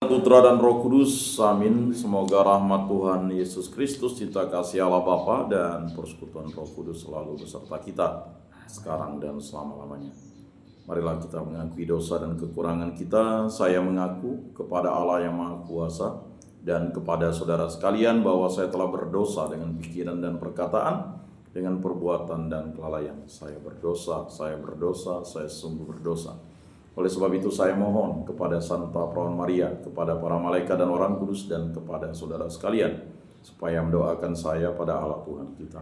Putra dan Roh Kudus, amin. Semoga rahmat Tuhan Yesus Kristus, cinta kasih Allah Bapa dan persekutuan Roh Kudus selalu beserta kita sekarang dan selama-lamanya. Marilah kita mengakui dosa dan kekurangan kita. Saya mengaku kepada Allah yang Maha Kuasa dan kepada saudara sekalian bahwa saya telah berdosa dengan pikiran dan perkataan, dengan perbuatan dan kelalaian. Saya berdosa, saya sungguh berdosa. Oleh sebab itu saya mohon kepada Santa Perawan Maria, kepada para malaikat dan orang kudus, dan kepada saudara sekalian, supaya mendoakan saya pada Allah Tuhan kita.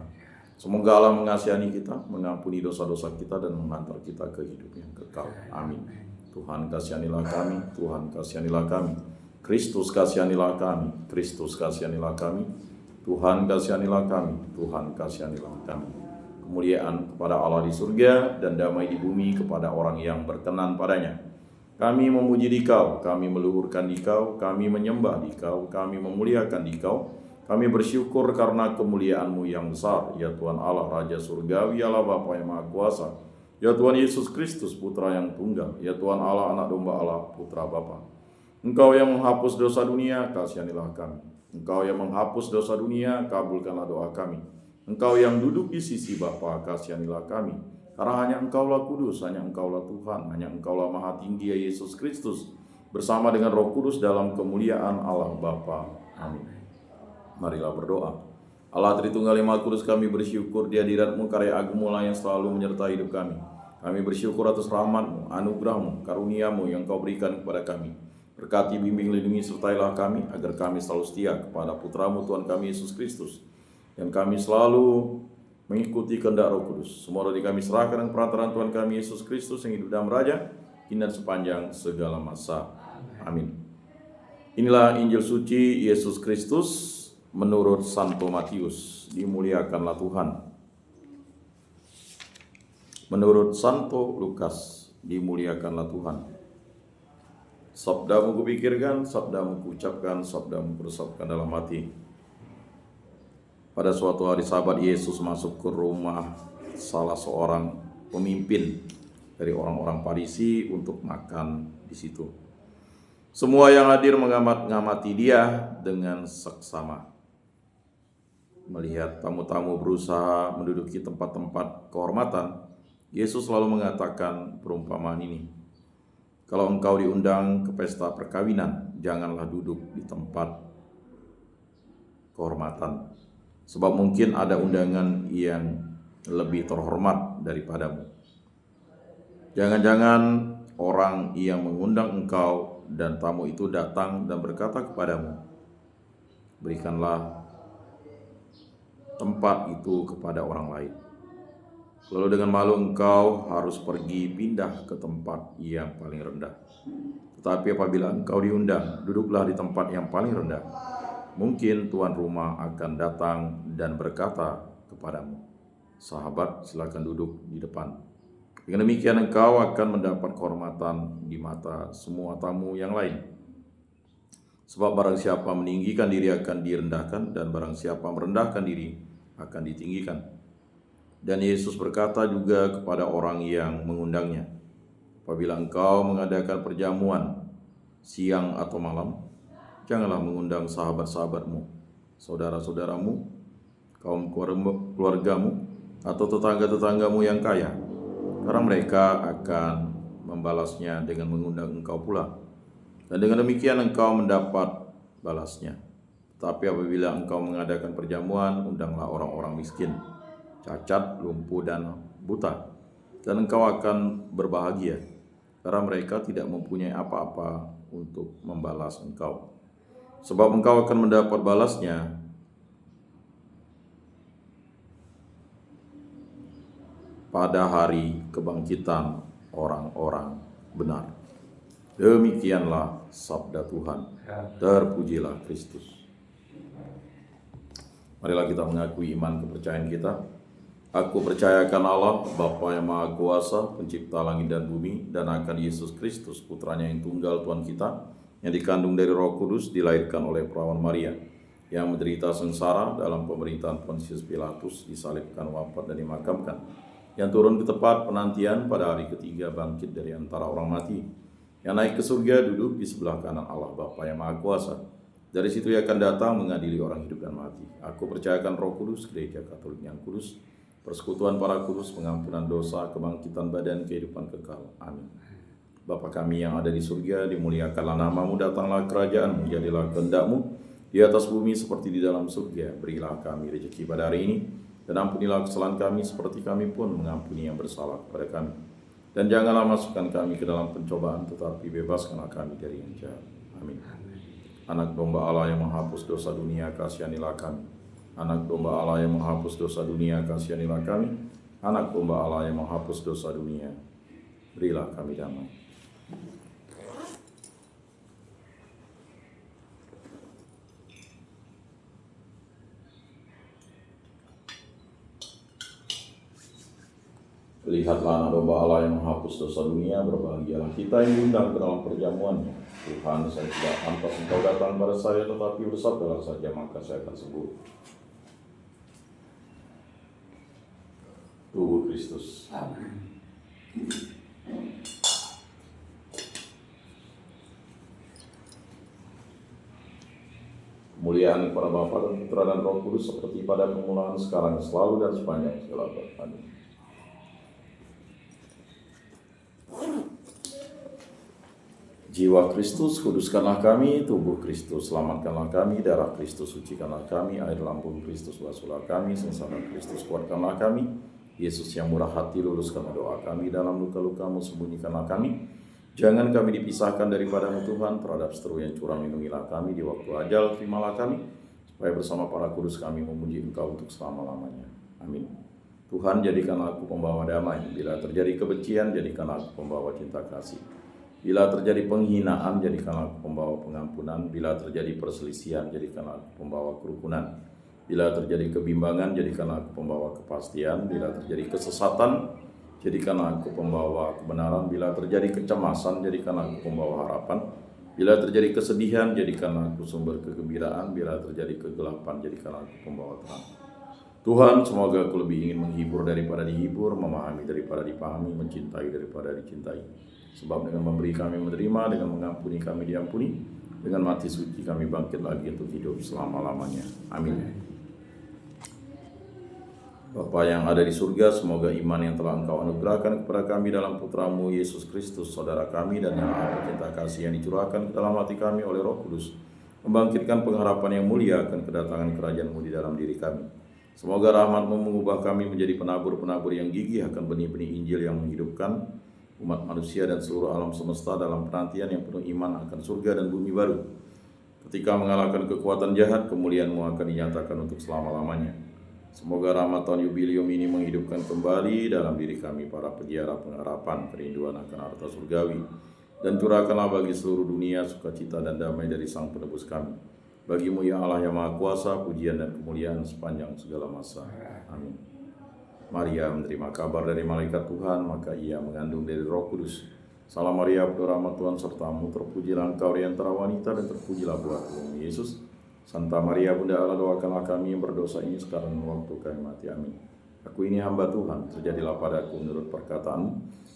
Semoga Allah mengasihani kita, mengampuni dosa-dosa kita, dan menghantar kita ke hidup yang kekal. Amin. Tuhan kasihanilah kami, Tuhan kasihanilah kami. Kristus kasihanilah kami, Kristus kasihanilah kami. Tuhan kasihanilah kami, Tuhan kasihanilah kami. Kemuliaan kepada Allah di surga dan damai di bumi kepada orang yang berkenan padanya. Kami memuji Dikau, kami meluhurkan Dikau, kami menyembah Dikau, kami memuliakan Dikau. Kami bersyukur karena kemuliaan-Mu yang besar, ya Tuhan Allah Raja Surgawi, Allah Bapa yang Maha Kuasa, ya Tuhan Yesus Kristus Putra yang tunggal, ya Tuhan Allah Anak Domba Allah Putra Bapa. Engkau yang menghapus dosa dunia, kasihanilah kami. Engkau yang menghapus dosa dunia, kabulkanlah doa kami. Engkau yang duduk di sisi Bapa, kasihanilah kami. Karena hanya Engkaulah kudus, hanya Engkaulah Tuhan, hanya Engkaulah Maha Tinggi, ya Yesus Kristus, bersama dengan Roh Kudus dalam kemuliaan Allah Bapa. Amin. Marilah berdoa. Allah Tritunggal yang Maha Kudus, kami bersyukur di hadirat-Mu, karya agung-Mu lah yang selalu menyertai hidup kami. Kami bersyukur atas rahmat-Mu, anugerah-Mu, karunia-Mu yang Kau berikan kepada kami. Berkati, bimbing, lindungi, sertailah kami, agar kami selalu setia kepada Putra-Mu Tuhan kami Yesus Kristus. Dan kami selalu mengikuti kehendak Roh Kudus. Semua roh kami serahkan dengan perantaraan Tuhan kami Yesus Kristus yang hidup dan beraja, kini dan sepanjang segala masa. Amin. Inilah Injil suci Yesus Kristus menurut Santo Matius. Dimuliakanlah Tuhan. Menurut Santo Lukas, dimuliakanlah Tuhan. Sabdamu kupikirkan, sabdamu kuucapkan, sabdamu kuresapkan dalam hati. Pada suatu hari Sabat, Yesus masuk ke rumah salah seorang pemimpin dari orang-orang Farisi untuk makan di situ. Semua yang hadir mengamati dia dengan seksama. Melihat tamu-tamu berusaha menduduki tempat-tempat kehormatan, Yesus selalu mengatakan perumpamaan ini. Kalau engkau diundang ke pesta perkawinan, janganlah duduk di tempat kehormatan. Sebab mungkin ada undangan yang lebih terhormat daripadamu. Jangan-jangan orang yang mengundang engkau dan tamu itu datang dan berkata kepadamu, berikanlah tempat itu kepada orang lain. Lalu dengan malu engkau harus pergi pindah ke tempat yang paling rendah. Tetapi apabila engkau diundang, duduklah di tempat yang paling rendah. Mungkin tuan rumah akan datang dan berkata kepadamu, sahabat, silakan duduk di depan. Dengan demikian engkau akan mendapat kehormatan di mata semua tamu yang lain. Sebab barang siapa meninggikan diri akan direndahkan, dan barang siapa merendahkan diri akan ditinggikan. Dan Yesus berkata juga kepada orang yang mengundangnya, apabila engkau mengadakan perjamuan siang atau malam, janganlah mengundang sahabat-sahabatmu, saudara-saudaramu, kaum keluargamu, atau tetangga-tetanggamu yang kaya, karena mereka akan membalasnya dengan mengundang engkau pula. Dan dengan demikian engkau mendapat balasnya. Tapi apabila engkau mengadakan perjamuan, undanglah orang-orang miskin, cacat, lumpuh, dan buta, dan engkau akan berbahagia, karena mereka tidak mempunyai apa-apa untuk membalas engkau. Sebab engkau akan mendapat balasnya pada hari kebangkitan orang-orang benar. Demikianlah sabda Tuhan. Terpujilah Kristus. Marilah kita mengakui iman kepercayaan kita. Aku percayakan Allah, Bapa yang Maha Kuasa, pencipta langit dan bumi, dan akan Yesus Kristus, Putranya yang tunggal Tuhan kita, yang dikandung dari Roh Kudus, dilahirkan oleh Perawan Maria, yang menderita sengsara dalam pemerintahan Pontius Pilatus, disalibkan, wafat, dan dimakamkan, yang turun ke tempat penantian pada hari ketiga, bangkit dari antara orang mati, yang naik ke surga duduk di sebelah kanan Allah Bapa yang Maha Kuasa. Dari situ ia akan datang mengadili orang hidup dan mati. Aku percayakan Roh Kudus, Gereja Katolik yang kudus, persekutuan para kudus, pengampunan dosa, kebangkitan badan, kehidupan kekal. Amin. Bapa kami yang ada di surga, dimuliakanlah namamu, datanglah kerajaanmu, jadilah kehendak-mu di atas bumi seperti di dalam surga. Berilah kami rezeki pada hari ini, dan ampunilah kesalahan kami seperti kami pun mengampuni yang bersalah kepada kami. Dan janganlah masukkan kami ke dalam pencobaan, tetapi bebaskanlah kami dari yang jahat. Amin. Anak domba Allah yang menghapus dosa dunia, kasihanilah kami. Anak domba Allah yang menghapus dosa dunia, kasihanilah kami. Anak domba Allah yang menghapus dosa dunia, berilah kami damai. Lihatlah anak domba Allah yang menghapus dosa dunia, berbahagialah kita yang diundang ke dalam perjamuannya. Tuhan, saya tidak pantas Engkau datang pada saya, tetapi bersabdalah saja, maka saya akan sembuh. Tubuh Kristus. Kemuliaan kepada Bapa dan Putra dan Roh Kudus seperti pada permulaan, sekarang, selalu, dan sepanjang segala abad. Amin. Jiwa Kristus, kuduskanlah kami. Tubuh Kristus, selamatkanlah kami. Darah Kristus, sucikanlah kami. Air lambung Kristus, basuhlah kami. Sengsara Kristus, kuatkanlah kami. Yesus yang murah hati, luluskanlah doa kami. Dalam luka-lukamu, sembunyikanlah kami. Jangan kami dipisahkan daripadamu Tuhan. Terhadap seteru yang curang, lindungilah kami. Di waktu ajal, terimalah kami, supaya bersama para kudus kami memuji Engkau untuk selama-lamanya. Amin. Tuhan, jadikanlah aku pembawa damai. Bila terjadi kebencian, jadikanlah aku pembawa cinta kasih. Bila terjadi penghinaan, jadikanlah aku pembawa pengampunan. Bila terjadi perselisihan, jadikanlah aku pembawa kerukunan. Bila terjadi kebimbangan, jadikanlah aku pembawa kepastian. Bila terjadi kesesatan, jadikanlah aku pembawa kebenaran. Bila terjadi kecemasan, jadikanlah aku pembawa harapan. Bila terjadi kesedihan, jadikanlah aku sumber kegembiraan. Bila terjadi kegelapan, jadikanlah aku pembawa terang. Tuhan, semoga aku lebih ingin menghibur daripada dihibur, memahami daripada dipahami, mencintai daripada dicintai. Sebab dengan memberi kami menerima, dengan mengampuni kami diampuni, dengan mati suci kami bangkit lagi untuk hidup selama-lamanya. Amin. Bapa yang ada di surga, semoga iman yang telah Engkau anugerahkan kepada kami dalam Putramu Yesus Kristus, Saudara kami, dan yang cinta kasih yang dicurahkan ke dalam hati kami oleh Roh Kudus, membangkitkan pengharapan yang mulia akan kedatangan kerajaan-Mu di dalam diri kami. Semoga rahmat-Mu mengubah kami menjadi penabur-penabur yang gigih akan benih-benih Injil yang menghidupkan umat manusia dan seluruh alam semesta dalam penantian yang penuh iman akan surga dan bumi baru. Ketika mengalahkan kekuatan jahat, kemuliaan-Mu akan dinyatakan untuk selama-lamanya. Semoga rahmat tahun yubileum ini menghidupkan kembali dalam diri kami para peziarah pengharapan kerinduan akan harta surgawi, dan curahkanlah bagi seluruh dunia sukacita dan damai dari Sang Penebus kami. Bagi-Mu ya Allah yang Maha Kuasa, pujian dan kemuliaan sepanjang segala masa. Amin. Maria menerima kabar dari malaikat Tuhan, maka ia mengandung dari Roh Kudus. Salam Maria, penuh rahmat Tuhan sertamu, terpujilah engkau di antara wanita dan terpujilah buah tubuhmu Yesus. Santa Maria Bunda Allah, doakanlah kami yang berdosa ini sekarang dan waktu kami mati. Amin. Aku ini hamba Tuhan, terjadilah padaku menurut perkataanmu.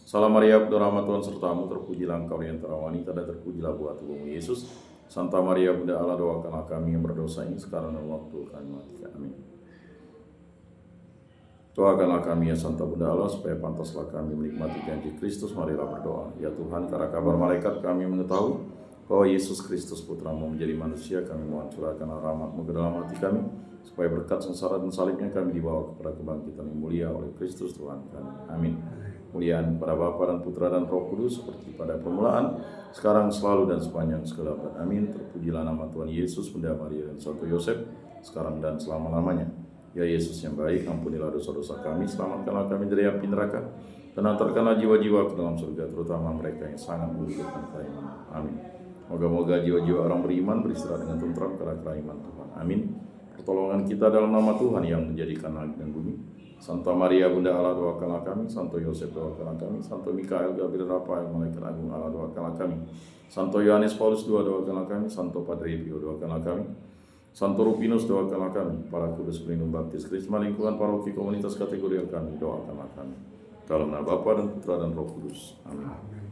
Salam Maria, penuh rahmat Tuhan sertamu, terpujilah engkau di antara wanita dan terpujilah buah tubuhmu Yesus. Santa Maria Bunda Allah, doakanlah kami yang berdosa ini sekarang dan waktu kami mati. Amin. Doakanlah kami ya Santa Bunda Allah, supaya pantaslah kami menikmati janji Kristus. Marilah berdoa. Ya Tuhan, karena kabar malaikat kami mengetahui bahwa Yesus Kristus Putra-Mu menjadi manusia, kami mohon curahkan rahmat-Mu ke dalam hati kami, supaya berkat sengsara dan salibnya kami dibawa kepada kebangkitan yang mulia oleh Kristus Tuhan kami. Amin. Kemuliaan pada Bapa dan Putra dan Roh Kudus seperti pada permulaan, sekarang, selalu, dan sepanjang segala abad. Amin. Terpujilah nama Tuhan Yesus, Bunda Maria dan Santo Yosef, sekarang dan selama-lamanya. Ya Yesus yang baik, ampunilah dosa-dosa kami, selamatkanlah kami dari api neraka, dan antarkanlah jiwa-jiwa ke dalam surga, terutama mereka yang sangat membutuhkan keimanan. Amin. Moga-moga jiwa-jiwa orang beriman beristirahat dengan tentram karena keimanan Tuhan. Amin. Pertolongan kita dalam nama Tuhan yang menjadikan langit dan bumi. Santa Maria Bunda Allah, doakanlah kami. Santo Yosef, doakanlah kami. Santo Mikael, Gabriel, Rafael, malaikat agung Allah, doakanlah kami. Santo Yohanes Paulus II, doakanlah kami. Santo Padre Pio, doakanlah kami. Santo Rupinus, doakanlah kami. Para kudus pelindung baptis Krisma, lingkungan paroki komunitas kategori kami, doakanlah kami. Dalam nama Bapa dan Putra dan Roh Kudus. Amin.